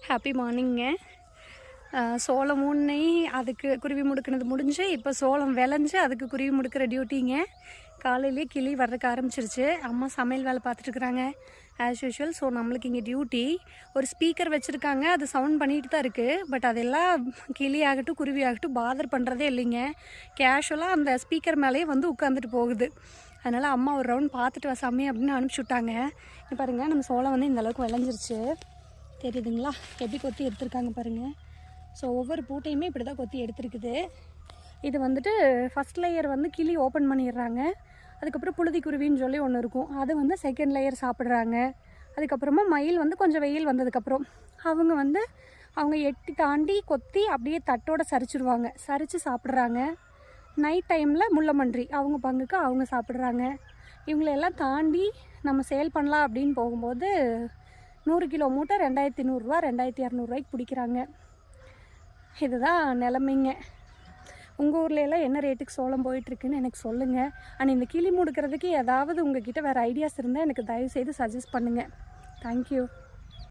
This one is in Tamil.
ஹாப்பி மார்னிங்க. சோளம் ஊன்னி அதுக்கு குருவி முடுக்கினது முடிஞ்சு, இப்போ சோளம் விளைஞ்சு அதுக்கு குருவி முடுக்கிற டியூட்டிங்க. காலையிலேயே கிளி வர்றதுக்கு ஆரம்பிச்சிருச்சு. அம்மா சமையல் வேலை பார்த்துட்ருக்குறாங்க ஆஸ் யூஷுவல். ஸோ நம்மளுக்கு இங்கே டியூட்டி. ஒரு ஸ்பீக்கர் வச்சுருக்காங்க, அது சவுண்ட் பண்ணிட்டு தான் இருக்குது. பட் அதெல்லாம் கிளி ஆகட்டும் குருவி ஆகட்டும் பாதர் பண்ணுறதே இல்லைங்க. கேஷுவலாக அந்த ஸ்பீக்கர் மேலேயே வந்து உட்காந்துட்டு போகுது. அதனால் அம்மா ஒரு ரவுண்ட் பார்த்துட்டு வா சாமி அப்படின்னு அனுப்பிச்சி விட்டாங்க. இப்போ பாருங்கள், நம்ம சோளம் வந்து இந்தளவுக்கு விளைஞ்சிருச்சு. தெரியுதுங்களா எப்படி கொத்தி எடுத்துருக்காங்க பாருங்கள். ஸோ ஒவ்வொரு பூட்டையுமே இப்படி தான் கொத்தி எடுத்துருக்குது. இது வந்துட்டு ஃபஸ்ட் லேயர் வந்து கிளி ஓப்பன் பண்ணிடுறாங்க. அதுக்கப்புறம் புழுதி குருவின்னு சொல்லி ஒன்று இருக்கும், அது வந்து செகண்ட் லேயர் சாப்பிட்றாங்க. அதுக்கப்புறமா மயில் வந்து கொஞ்சம் வெயில் வந்ததுக்கப்புறம் அவங்க எட்டி தாண்டி கொத்தி அப்படியே தட்டோடு சரிச்சிடுவாங்க, சரித்து சாப்பிட்றாங்க. நைட் டைமில் முள்ளமன்றி அவங்க பங்குக்கு அவங்க சாப்பிட்றாங்க. இவங்களெல்லாம் தாண்டி நம்ம சேல் பண்ணலாம் அப்படின்னு போகும்போது 100 கிலோ மூட்டை 2100 ரூபா 2200 பிடிக்கிறாங்க. இதுதான் நிலமைங்க. உங்கள் ஊரில் எல்லாம் என்ன ரேட்டுக்கு சோளம் போயிட்டுருக்குன்னு எனக்கு சொல்லுங்கள். அண்ட் இந்த கிளி முடுக்கிறதுக்கு ஏதாவது உங்ககிட்ட வேறு ஐடியாஸ் இருந்தால் எனக்கு தயவுசெய்து சஜஸ்ட் பண்ணுங்கள். தேங்க்யூ.